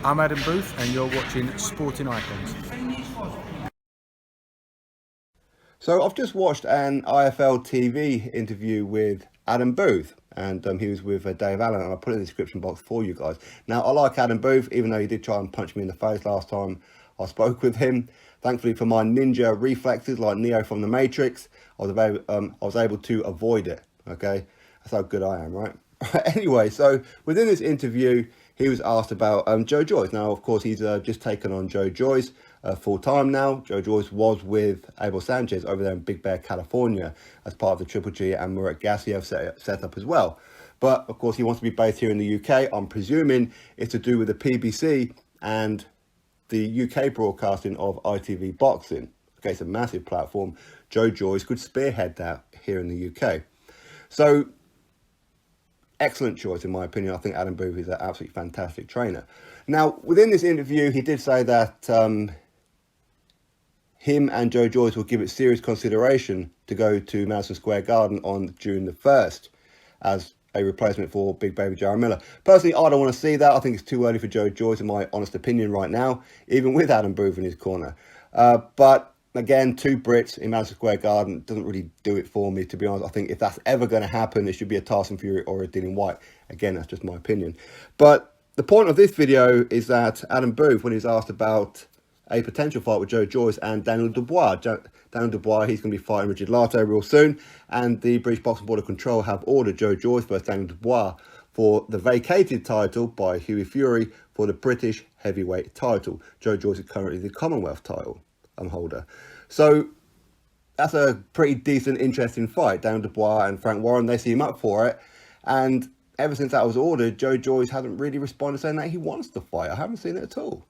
I'm Adam Booth and you're watching Sporting Icons. So I've just watched an IFL TV interview with Adam Booth, and he was with Dave Allen, and I'll put it in the description box for you guys. Now, I like Adam Booth, even though he did try and punch me in the face last time I spoke with him. Thankfully for my ninja reflexes like Neo from the Matrix, I was able to avoid it, okay? That's how good I am, right? Anyway, so within this interview, he was asked about Joe Joyce. Now, of course, he's just taken on Joe Joyce full-time now. Joe Joyce was with Abel Sanchez over there in Big Bear, California, as part of the Triple G and Murat Gassiev set up as well. But, of course, he wants to be based here in the UK. I'm presuming it's to do with the PBC and the UK broadcasting of ITV Boxing. Okay, it's a massive platform. Joe Joyce could spearhead that here in the UK. So, excellent choice, in my opinion. I think Adam Booth is an absolutely fantastic trainer. Now, within this interview, he did say that him and Joe Joyce will give it serious consideration to go to Madison Square Garden on June the 1st as a replacement for Big Baby Jarrell Miller. Personally, I don't want to see that. I think it's too early for Joe Joyce, in my honest opinion, right now, even with Adam Booth in his corner. But again, two Brits in Madison Square Garden doesn't really do it for me, to be honest. I think if that's ever going to happen, it should be a Tyson Fury or a Dillian Whyte. Again, that's just my opinion. But the point of this video is that Adam Booth, when he was asked about a potential fight with Joe Joyce and Daniel Dubois. Daniel Dubois, he's going to be fighting Richard Lato real soon, and the British Boxing Board of Control have ordered Joe Joyce versus Daniel Dubois for the vacated title by Hughie Fury for the British heavyweight title. Joe Joyce is currently the Commonwealth title holder. So that's a pretty decent, interesting fight. Daniel Dubois and Frank Warren, they see him up for it, and ever since that was ordered, Joe Joyce hasn't really responded saying that he wants to fight. I haven't seen it at all.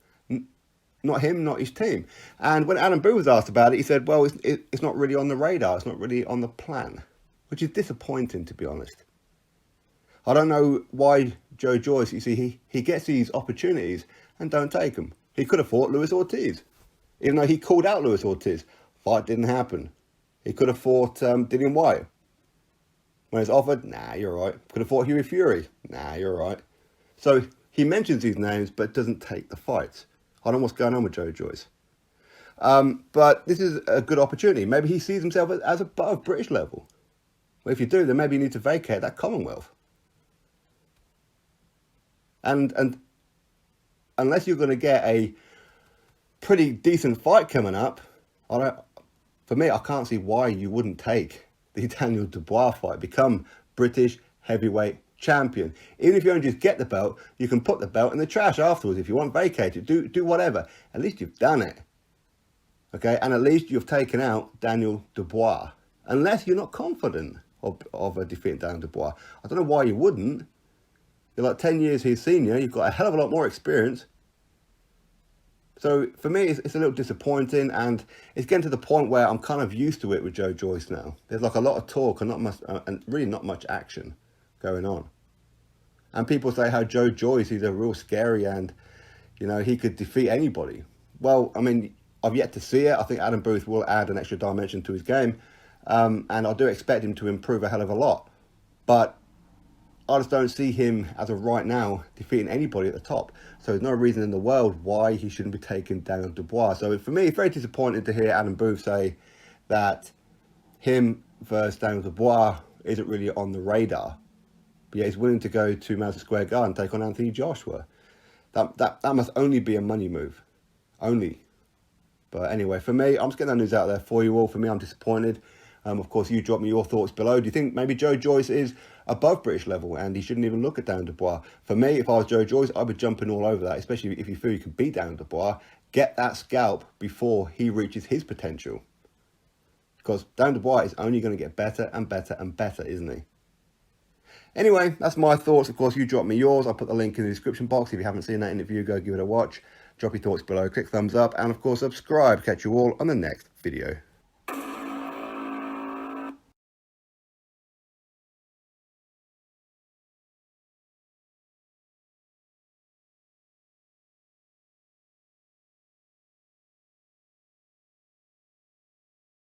Not him, not his team. And when Adam Booth was asked about it, he said, well, it's not really on the radar. It's not really on the plan, which is disappointing, to be honest. I don't know why Joe Joyce, you see, he gets these opportunities and don't take them. He could have fought Luis Ortiz, even though he called out Luis Ortiz. Fight didn't happen. He could have fought Dillian Whyte. When it's offered, nah, you're right. Could have fought Hughie Fury. Nah, you're right. So he mentions these names, but doesn't take the fights. I don't know what's going on with Joe Joyce. But this is a good opportunity. Maybe he sees himself as above British level. Well, if you do, then maybe you need to vacate that Commonwealth. And unless you're going to get a pretty decent fight coming up, for me, I can't see why you wouldn't take the Daniel Dubois fight, become British heavyweight champion. Even if you only just get the belt, you can put the belt in the trash afterwards. If you want vacated, do whatever. At least you've done it. Okay, and at least you've taken out Daniel Dubois. Unless you're not confident of a defeating Daniel Dubois. I don't know why you wouldn't. You're like 10 years his senior. You've got a hell of a lot more experience. So for me, it's a little disappointing, and it's getting to the point where I'm kind of used to it with Joe Joyce now. There's like a lot of talk and not much, and really not much action going on. And people say how Joe Joyce is a real scary and, you know, he could defeat anybody. Well, I mean, I've yet to see it. I think Adam Booth will add an extra dimension to his game. And I do expect him to improve a hell of a lot. But I just don't see him, as of right now, defeating anybody at the top. So there's no reason in the world why he shouldn't be taking Daniel Dubois. So for me, it's very disappointing to hear Adam Booth say that him versus Daniel Dubois isn't really on the radar. But yeah, he's willing to go to Madison Square Garden and take on Anthony Joshua. That must only be a money move. Only. But anyway, for me, I'm just getting that news out there for you all. For me, I'm disappointed. Of course, you drop me your thoughts below. Do you think maybe Joe Joyce is above British level and he shouldn't even look at Daniel Dubois? For me, if I was Joe Joyce, I'd be jumping all over that, especially if you feel you can beat Daniel Dubois. Get that scalp before he reaches his potential. Because Daniel Dubois is only going to get better and better and better, isn't he? Anyway, that's my thoughts. Of course, you drop me yours. I'll put the link in the description box. If you haven't seen that interview, go give it a watch. Drop your thoughts below, click thumbs up, and of course, subscribe. Catch you all on the next video.